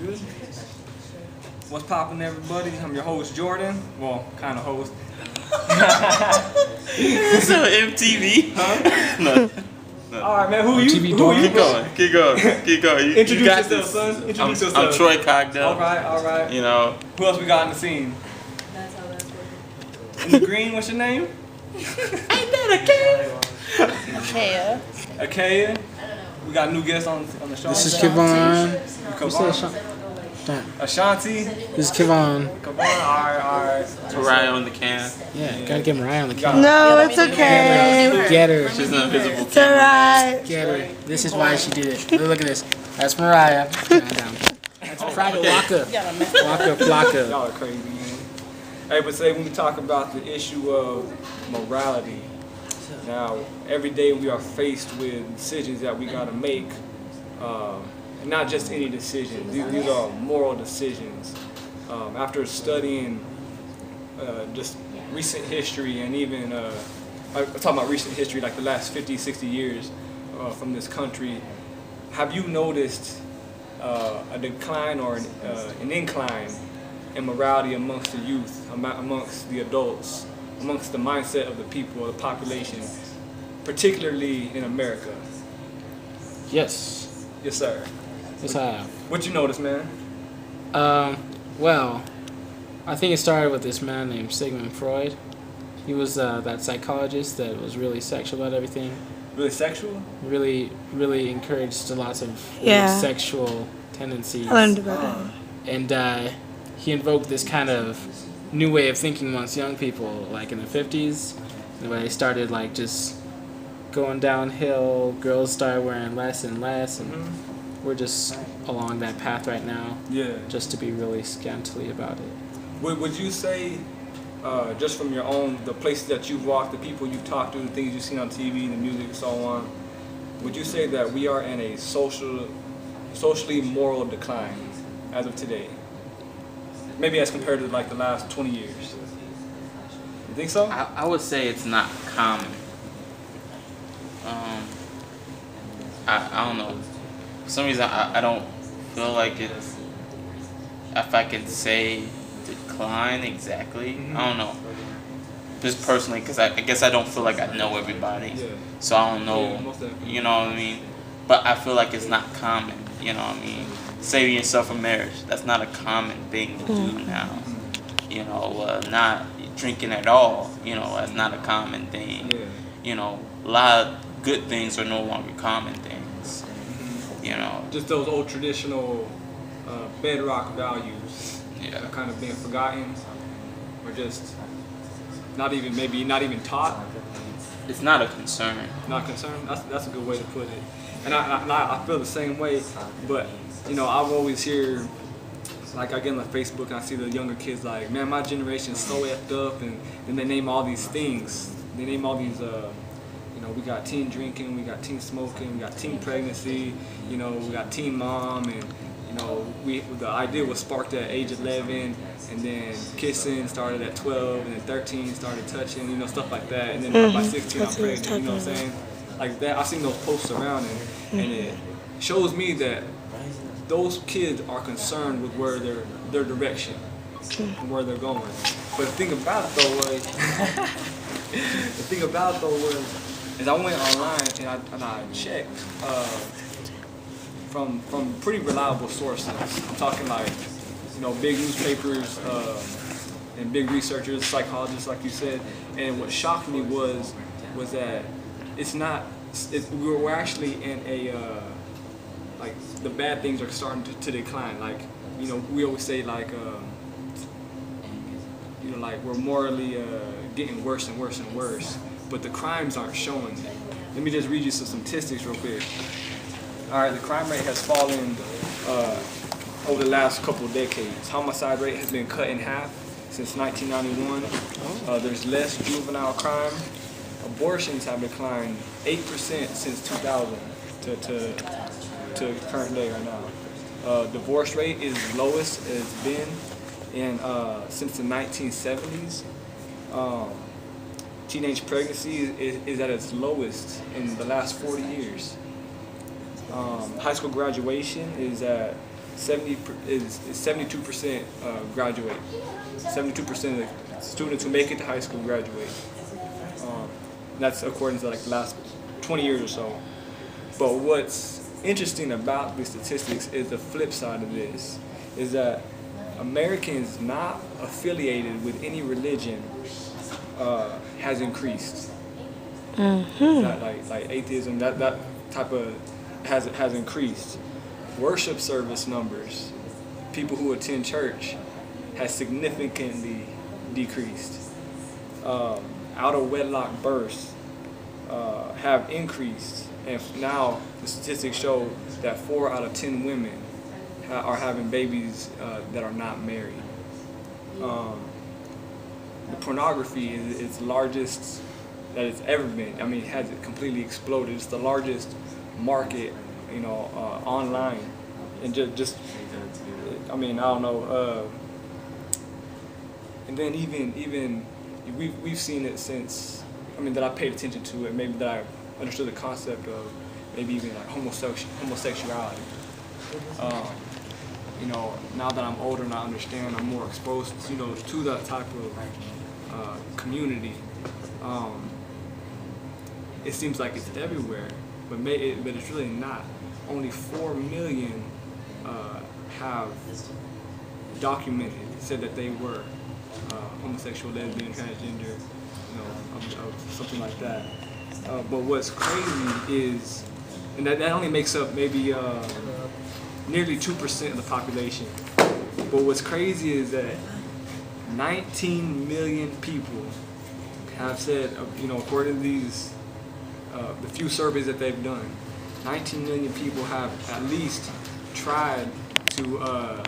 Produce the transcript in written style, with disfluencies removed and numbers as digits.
Good. What's poppin', everybody? I'm your host, Jordan. Well, kind of host. So MTV? Huh? No. All right, man. Who you? MTV Who you? Keep going. Introduce got yourself, this. son. Introduce I'm yourself. Troy Cogdell. All right. You know, Who else we got in the scene? That's how that's working. In the green, what's your name? Akea. Akea. We got a new guest on the show. This is Kevon. Kevon. Ashanti. This is Kevon. Kevon. All right. Mariah on the can. Yeah, gotta get Mariah on the camera. No, it's okay. Get her. She's an invisible It's alright. Get her. This is why she did it. Look at this. That's Mariah. That's Prada Waka. Waka Flocka. Y'all are crazy, man. Hey, but say when we talk about the issue of morality, now every day we are faced with decisions that we gotta make, and not just any decisions. These are moral decisions. After studying just recent history and even I'm talking about recent history, like the last 50, 60 years from this country, have you noticed a decline or an incline in morality amongst the youth, amongst the adults, amongst the mindset of the people, the population, particularly in America? Yes. Yes, sir. Yes, I have. What you notice, man? Well, I think it started with this man named Sigmund Freud. He was that psychologist that was really sexual about everything. Really sexual? Really encouraged lots of Yeah. sexual tendencies. I learned about it. And he invoked this kind of new way of thinking amongst young people, like in the 50s, where they started like just going downhill. Girls started wearing less and less, and we're just along that path right now. Yeah. Just to be really scantily about it. Would you say, just from your own, the places that you've walked, the people you've talked to, the things you've seen on TV, the music and so on, would you say that we are in a socially moral decline as of today? Maybe as compared to like the last 20 years. You think so? I would say it's not common. I don't know. For some reason, I don't feel like it's, if I can say decline exactly, I don't know. Just personally, because I guess I don't feel like I know everybody. Yeah. So I don't know, Yeah, most definitely. you know what I mean? But I feel like it's not common, you know what I mean? Saving yourself from marriage, that's not a common thing to do now. You know, not drinking at all, you know, that's not a common thing. Yeah. You know, a lot of good things are no longer common things, you know. Just those old traditional bedrock values Yeah. are kind of being forgotten, or just not even taught. It's not a concern. Not concerned. That's a good way to put it. And I feel the same way. But you know, I've always hear, like I get on Facebook and I see the younger kids like, man, my generation's so effed up, and then they name all these things. They name all these. You know, we got teen drinking, we got teen smoking, we got teen pregnancy. You know, we got teen mom, and you know, the idea was sparked at age 11, and then kissing started at 12, and then 13 started touching, you know, stuff like that, and then by 16 I'm That's what I was pregnant, you know what I'm saying? Like that, I've seen those posts around, and it shows me that those kids are concerned with where their direction and where they're going. But the thing about it though was, is I went online and I checked from pretty reliable sources. I'm talking like, you know, big newspapers and big researchers, psychologists, like you said. And what shocked me was that we're actually in a like the bad things are starting to decline. Like, you know, we always say like you know, like we're morally getting worse and worse and worse, but the crimes aren't showing it. Let me just read you some statistics real quick. All right, the crime rate has fallen over the last couple of decades. Homicide rate has been cut in half since 1991. There's less juvenile crime. Abortions have declined 8% since 2000 to current day right now. Divorce rate is the lowest it's been since the 1970s. Teenage pregnancy is at its lowest in the last 40 years. High school graduation is at 72% graduate. 72% of the students who make it to high school graduate. That's according to like the last 20 years or so. But what's interesting about the statistics is the flip side of this, is that Americans not affiliated with any religion has increased. That, like atheism, that type of has increased. Worship service numbers, people who attend church, has significantly decreased. Out of wedlock births have increased, and now the statistics show that 4 out of 10 women are having babies that are not married. The pornography is the largest that it's ever been. I mean, it has completely exploded. It's the largest market, online, and just I mean, I don't know. And then even we've seen it since. I mean, that I paid attention to it. Maybe that I understood the concept of maybe even like homosexuality. Now that I'm older and I understand, I'm more exposed, to that type of community. It seems like it's everywhere, but it's really not. Only 4 million have documented, said that they were homosexual, lesbian, transgender, something like that. But what's crazy is, and that only makes up maybe nearly 2% of the population. But what's crazy is that 19 million people have said, according to these, the few surveys that they've done, 19 million people have at least tried to